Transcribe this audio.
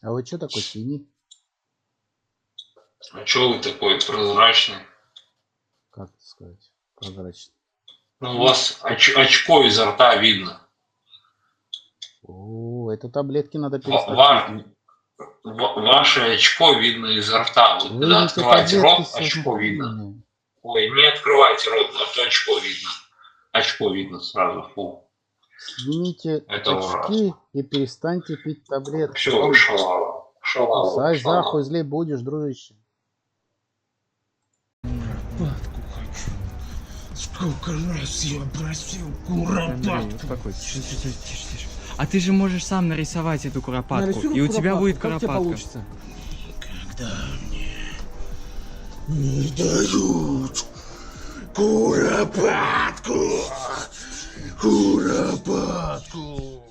А вы что такой синий? А чё вы такой прозрачный? Как это сказать? Прозрачный. Ну, у вас очко изо рта видно. О, это таблетки надо Ва- перестать пить. ва- Ваше очко видно изо рта. Вот когда Выпейте открываете таблетки рот, сейчас очко видно. нахуй. Ой, не открывайте рот, а то очко видно. Очко видно сразу. Фу. Снимите Это очки ужасно. и перестаньте пить таблетки. Все, шалава. Шалава Кусай пошла захуй, нахуй. злей будешь, дружище. Куропатку хочу. Сколько раз я просил Андрей, куропатку. успокойся. Тише. А ты же можешь сам нарисовать эту куропатку, Нарисуй и у тебя куропатку, будет как тебе куропатка. получится? Когда мне не дают куропатку. Куропатку.